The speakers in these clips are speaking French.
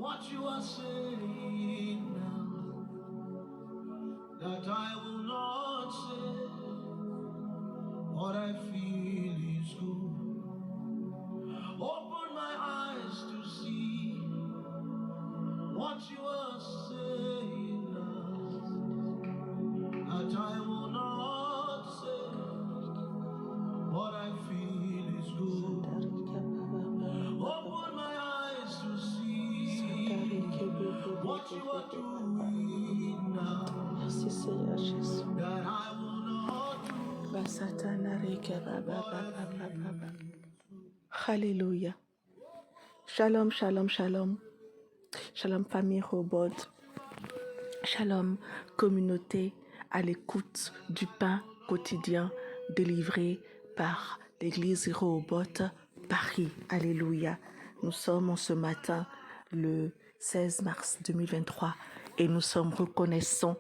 what you are saying now, that I will not say what I feel is good. Open my eyes to see what you are saying now, that I will not say what I feel is good. Open my eyes to see what you are doing now. Merci Seigneur Jésus. That I will not do. Alléluia. Shalom, shalom, shalom. Shalom famille Robot. Shalom communauté à l'écoute du pain quotidien délivré par l'église Robot Paris. Alléluia. Nous sommes en ce matin le 16 mars 2023 et nous sommes reconnaissants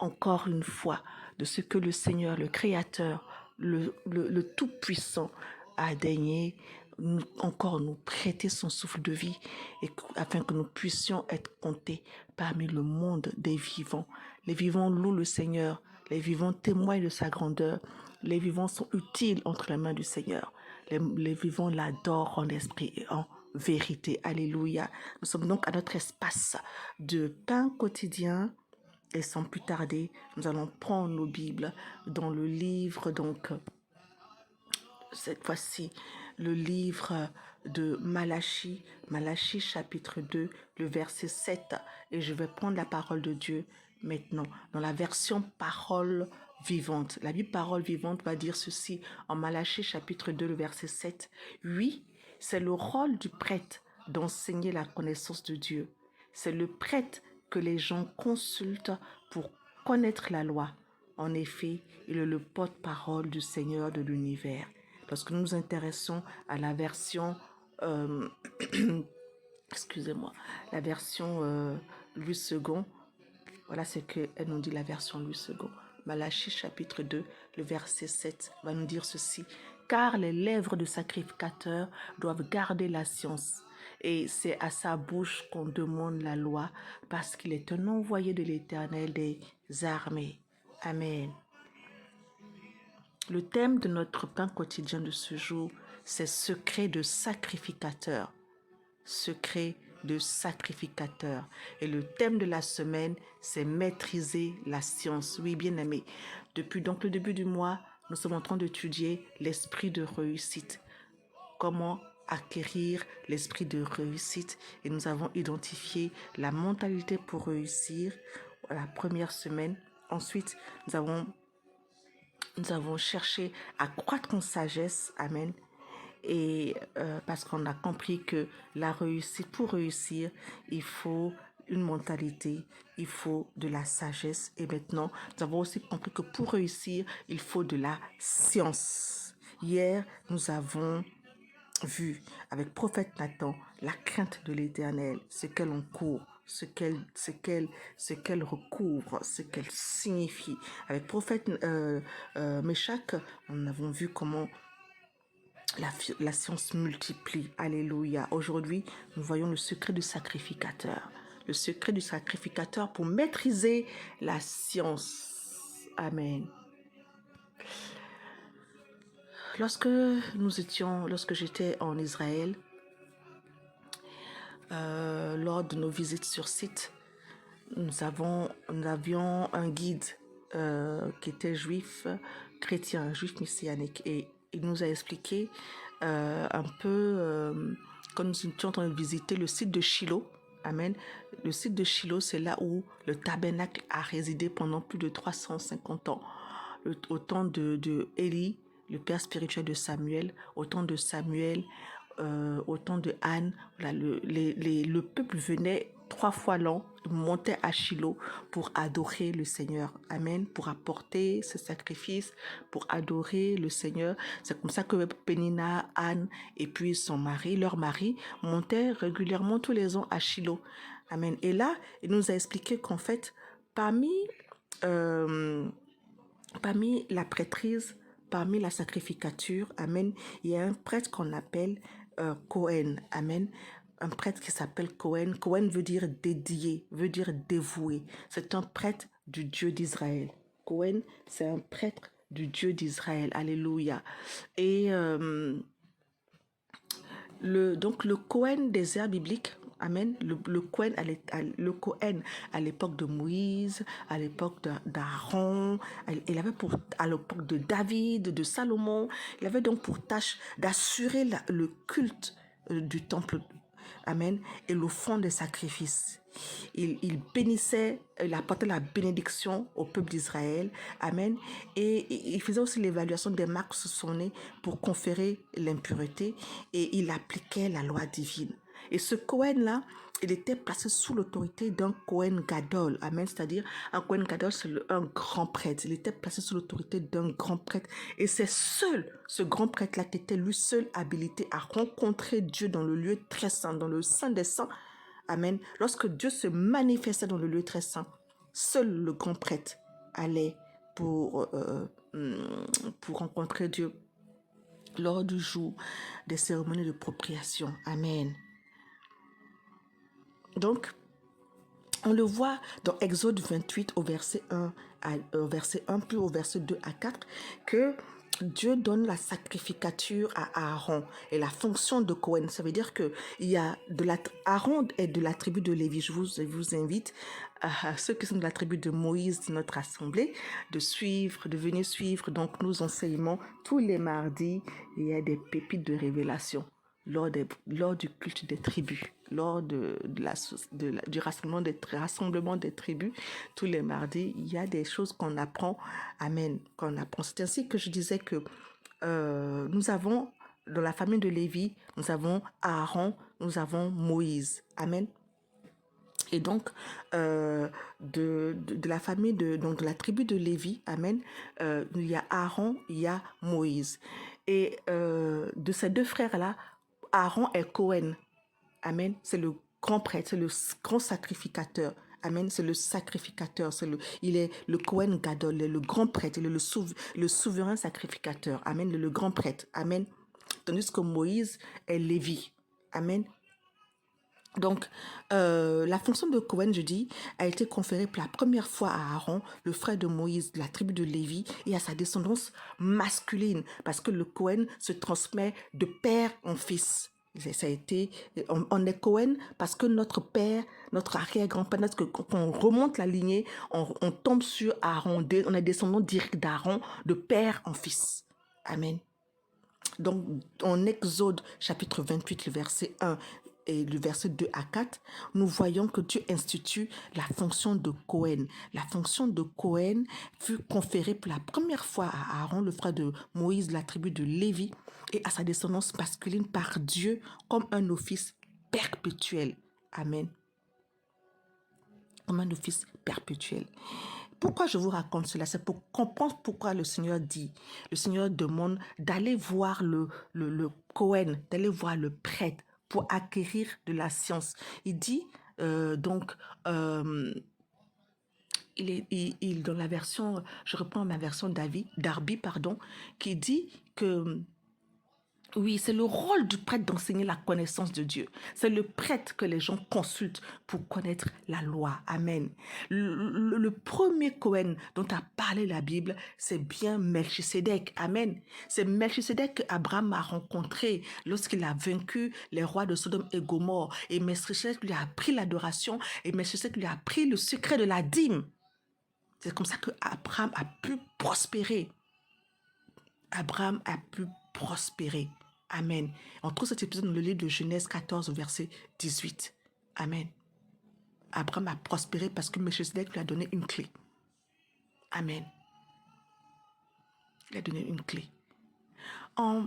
encore une fois de ce que le Seigneur, le Créateur, le Tout-Puissant a daigné encore nous prêter son souffle de vie afin que nous puissions être comptés parmi le monde des vivants. Les vivants louent le Seigneur, les vivants témoignent de sa grandeur, les vivants sont utiles entre les mains du Seigneur. Les vivants l'adorent en esprit et en vérité. Alléluia. Nous sommes donc à notre espace de pain quotidien et sans plus tarder, nous allons prendre nos Bibles dans le livre, donc cette fois-ci, le livre de Malachie, Malachie chapitre 2, le verset 7. Et je vais prendre la parole de Dieu maintenant dans la version parole vivante. La Bible parole vivante va dire ceci en Malachie chapitre 2, le verset 7. Oui, c'est le rôle du prêtre d'enseigner la connaissance de Dieu. C'est le prêtre que les gens consultent pour connaître la loi. En effet, il est le porte-parole du Seigneur de l'univers. Lorsque nous nous intéressons à la version, excusez-moi, la version Louis II, voilà ce qu'elle nous dit, la version Louis II. Malachie chapitre 2, le verset 7 va nous dire ceci. Car les lèvres du sacrificateur doivent garder la science. Et c'est à sa bouche qu'on demande la loi, parce qu'il est un envoyé de l'Éternel des armées. Amen. Le thème de notre pain quotidien de ce jour, c'est secret de sacrificateur. Secret de sacrificateur. Et le thème de la semaine, c'est maîtriser la science. Oui, bien aimé. Depuis donc le début du mois, nous sommes en train d'étudier l'esprit de réussite. Comment acquérir l'esprit de réussite. Et nous avons identifié la mentalité pour réussir la première semaine. Ensuite, nous avons cherché à croître en sagesse, amen, et parce qu'on a compris que la réussite, pour réussir, il faut une mentalité, il faut de la sagesse, et maintenant, nous avons aussi compris que pour réussir, il faut de la science. Hier, nous avons vu avec prophète Nathan la crainte de l'Éternel, ce qu'elle encourt, ce qu'elle recouvre, ce qu'elle signifie. Avec prophète Méchac, nous avons vu comment la science multiplie. Alléluia. Aujourd'hui, nous voyons le secret du sacrificateur. Le secret du sacrificateur pour maîtriser la science. Amen. Lorsque j'étais en Israël, lors de nos visites sur site, nous avions un guide qui était juif, chrétien, juif messianique, et il nous a expliqué un peu, quand nous étions en train de visiter le site de Shiloh. Amen. Le site de Shiloh, c'est là où le tabernacle a résidé pendant plus de 350 ans. Au temps de Élie, le père spirituel de Samuel, au temps de Samuel, au temps de Anne, voilà, le peuple venait 3 fois l'an, montait à Shiloh pour adorer le Seigneur. Amen. Pour apporter ce sacrifice, pour adorer le Seigneur. C'est comme ça que Pénina, Anne et puis leur mari, montaient régulièrement tous les ans à Shiloh. Amen. Et là, il nous a expliqué qu'en fait, parmi la prêtrise, parmi la sacrificature, amen, il y a un prêtre qu'on appelle Cohen, amen. un prêtre qui s'appelle Cohen. Cohen veut dire dédié, veut dire dévoué. C'est un prêtre du Dieu d'Israël. Cohen, c'est un prêtre du Dieu d'Israël. Alléluia. Et donc le Cohen des airs bibliques, amen, le Cohen à l'époque de Moïse, à l'époque d'Aaron, il avait à l'époque de David, de Salomon, il avait donc pour tâche d'assurer le culte du temple, amen, et l'offrande des sacrifices. Il bénissait, il apportait la bénédiction au peuple d'Israël, amen, et il faisait aussi l'évaluation des marques sur son nez pour conférer l'impureté, et il appliquait la loi divine. Et ce Cohen-là, il était placé sous l'autorité d'un Cohen Gadol, amen, c'est-à-dire un Cohen Gadol, c'est un grand prêtre. Il était placé sous l'autorité d'un grand prêtre, et c'est ce grand prêtre-là qui était lui seul habilité à rencontrer Dieu dans le lieu très saint, dans le saint des saints. Amen. Lorsque Dieu se manifestait dans le lieu très saint, seul le grand prêtre allait pour rencontrer Dieu lors du jour des cérémonies de propriation. Amen. Donc, on le voit dans Exode 28 au verset 1, puis au verset 2 à 4, que Dieu donne la sacrificature à Aaron et la fonction de Cohen. Ça veut dire que Aaron est de la tribu de Lévi. Je vous invite, ceux qui sont de la tribu de Moïse, de notre assemblée, de venir suivre donc nos enseignements tous les mardis. Il y a des pépites de révélation lors du culte des tribus, lors du rassemblement des tribus, tous les mardis, il y a des choses qu'on apprend, amen, qu'on apprend. C'est ainsi que je disais que nous avons, dans la famille de Lévi, nous avons Aaron, nous avons Moïse, amen. Et donc, de la famille, donc de la tribu de Lévi, amen, il y a Aaron, il y a Moïse. Et de ces deux frères-là, Aaron est Cohen. Amen. C'est le grand prêtre, c'est le grand sacrificateur. Amen. C'est le sacrificateur. Il est le Cohen Gadol, il est le grand prêtre, il est le souverain sacrificateur. Amen. Le grand prêtre. Amen. Tandis que Moïse est Lévi. Amen. Donc, la fonction de Cohen, je dis, a été conférée pour la première fois à Aaron, le frère de Moïse, de la tribu de Lévi, et à sa descendance masculine, parce que le Cohen se transmet de père en fils. Ça a été, on est Cohen parce que notre père, notre arrière-grand-père, quand on remonte la lignée, on tombe sur Aaron, on est descendant direct d'Aaron, de père en fils. Amen. Donc, en Exode chapitre 28, le verset 1 et le verset 2 à 4, nous voyons que Dieu institue la fonction de Cohen. La fonction de Cohen fut conférée pour la première fois à Aaron, le frère de Moïse, de la tribu de Lévi, et à sa descendance masculine par Dieu comme un office perpétuel. Amen. Comme un office perpétuel. Pourquoi je vous raconte cela? C'est pour comprendre pourquoi le Seigneur demande d'aller voir le Cohen, d'aller voir le prêtre pour acquérir de la science. Il dit, dans la version, je reprends ma version Darby, qui dit que oui, c'est le rôle du prêtre d'enseigner la connaissance de Dieu. C'est le prêtre que les gens consultent pour connaître la loi. Amen. Le premier Cohen dont a parlé la Bible, c'est bien Melchisédek. Amen. C'est Melchisédek qu'Abraham a rencontré lorsqu'il a vaincu les rois de Sodome et Gomorrhe. Et Melchisédek lui a appris l'adoration et Melchisédek lui a appris le secret de la dîme. C'est comme ça qu'Abraham a pu prospérer. Abraham a pu prospérer. Amen. On trouve cet épisode dans le livre de Genèse 14, verset 18. Amen. Abraham a prospéré parce que Melchisédek lui a donné une clé. Amen. Il a donné une clé. En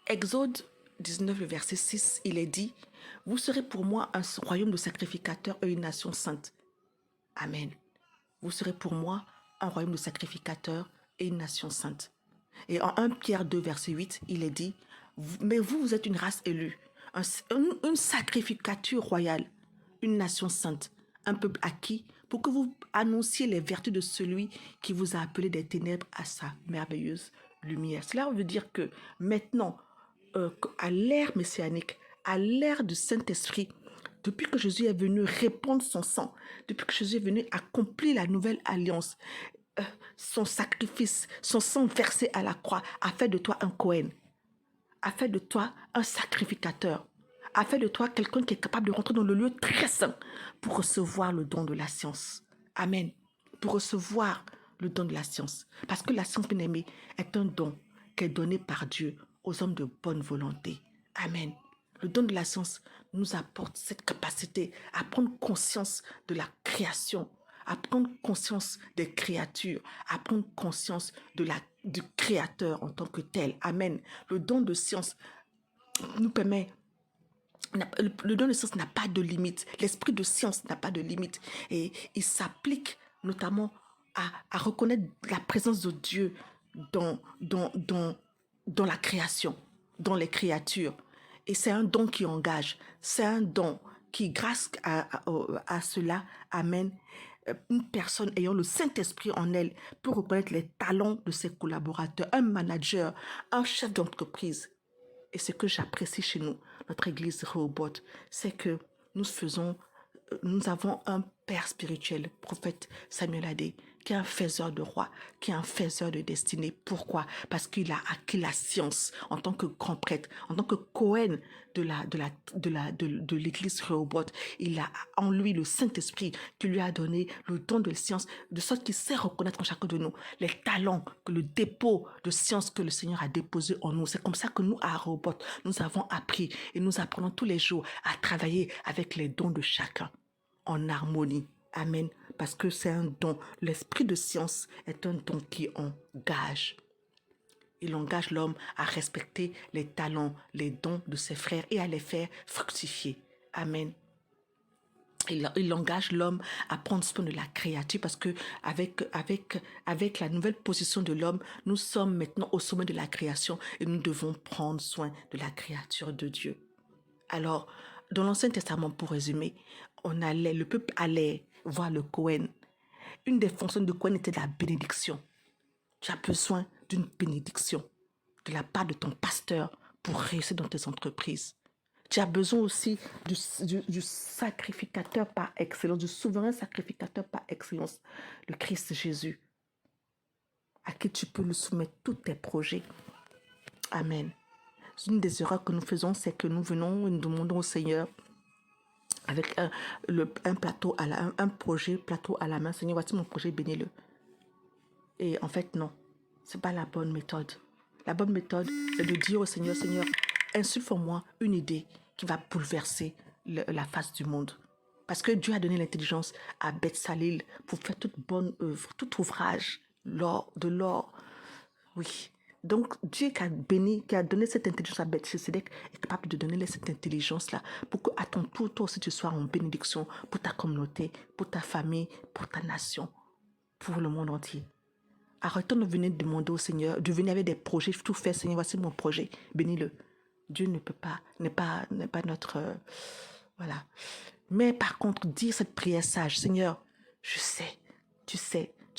Exode 19, le verset 6, il est dit, « Vous serez pour moi un royaume de sacrificateurs et une nation sainte. » Amen. Vous serez pour moi un royaume de sacrificateurs et une nation sainte. Et en 1 Pierre 2, verset 8, il est dit, « Mais vous êtes une race élue, une sacrificature royale, une nation sainte, un peuple acquis, pour que vous annonciez les vertus de celui qui vous a appelé des ténèbres à sa merveilleuse lumière. » Cela veut dire que maintenant, à l'ère messianique, à l'ère du Saint-Esprit, depuis que Jésus est venu répandre son sang, depuis que Jésus est venu accomplir la nouvelle alliance, son sacrifice, son sang versé à la croix, a fait de toi un Cohen, a fait de toi un sacrificateur, a fait de toi quelqu'un qui est capable de rentrer dans le lieu très saint pour recevoir le don de la science. Amen. Pour recevoir le don de la science. Parce que la science, bien aimée, est un don qui est donné par Dieu aux hommes de bonne volonté. Amen. Le don de la science nous apporte cette capacité à prendre conscience de la création, à prendre conscience des créatures, à prendre conscience du Créateur en tant que tel. Amen. Le don de science nous permet... Le don de science n'a pas de limite. L'esprit de science n'a pas de limite. Et il s'applique notamment à reconnaître la présence de Dieu dans la création, dans les créatures. Et c'est un don qui engage. C'est un don qui, grâce à cela, amène une personne ayant le Saint-Esprit en elle peut reconnaître les talents de ses collaborateurs, un manager, un chef d'entreprise. Et ce que j'apprécie chez nous, notre église Rehoboth, c'est que nous avons un père spirituel, prophète Samuel Adé, qui est un faiseur de rois, qui est un faiseur de destinée. Pourquoi? Parce qu'il a acquis la science en tant que grand prêtre, en tant que Cohen de l'église Rehoboth. Il a en lui le Saint-Esprit qui lui a donné le don de science, de sorte qu'il sait reconnaître en chacun de nous les talents, le dépôt de science que le Seigneur a déposé en nous. C'est comme ça que nous, à Rehoboth, nous avons appris et nous apprenons tous les jours à travailler avec les dons de chacun en harmonie. Amen. Parce que c'est un don. L'esprit de science est un don qui engage. Il engage l'homme à respecter les talents, les dons de ses frères et à les faire fructifier. Amen. Il engage l'homme à prendre soin de la créature parce que avec la nouvelle position de l'homme, nous sommes maintenant au sommet de la création et nous devons prendre soin de la créature de Dieu. Alors, dans l'Ancien Testament, pour résumer, le peuple allait voir le Cohen. Une des fonctions de Cohen était la bénédiction. Tu as besoin d'une bénédiction de la part de ton pasteur pour réussir dans tes entreprises. Tu as besoin aussi du sacrificateur par excellence, du souverain sacrificateur par excellence, le Christ Jésus, à qui tu peux lui soumettre tous tes projets. Amen. Une des erreurs que nous faisons, c'est que nous venons et nous demandons au Seigneur avec un projet plateau à la main. Seigneur, voici mon projet, bénis-le. Et en fait, non, ce n'est pas la bonne méthode. La bonne méthode, c'est de dire au Seigneur, Seigneur, insuffle en moi une idée qui va bouleverser la face du monde. Parce que Dieu a donné l'intelligence à Beth-Salil pour faire toute bonne œuvre, tout ouvrage, de l'or. Oui. Donc, Dieu qui a béni, qui a donné cette intelligence à Beth-Sédec est capable de donner cette intelligence-là pour qu'à ton tour, toi aussi, tu sois en bénédiction pour ta communauté, pour ta famille, pour ta nation, pour le monde entier. Arrêtons de venir demander au Seigneur, de venir avec des projets, tout faire, Seigneur, voici mon projet, bénis-le. Dieu ne peut pas, n'est pas notre... voilà. Mais par contre, dire cette prière sage, Seigneur, je sais, tu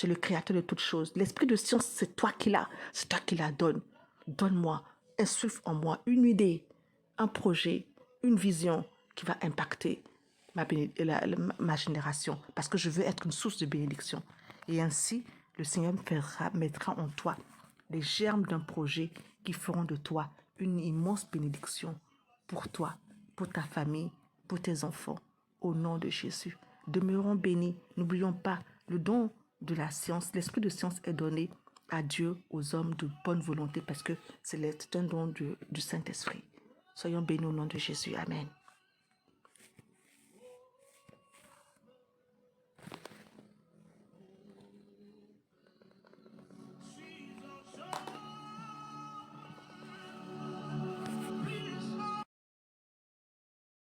es le créateur de toutes choses. L'esprit de science, c'est toi qui l'as, c'est toi qui la donnes. Donne-moi, insuffle en moi une idée, un projet, une vision qui va impacter ma génération, parce que je veux être une source de bénédiction. Et ainsi, le Seigneur mettra en toi les germes d'un projet qui feront de toi une immense bénédiction pour toi, pour ta famille, pour tes enfants. Au nom de Jésus, demeurons bénis. N'oublions pas le don de la science. L'esprit de science est donné à Dieu, aux hommes de bonne volonté, parce que c'est un don du Saint-Esprit. Soyons bénis au nom de Jésus. Amen.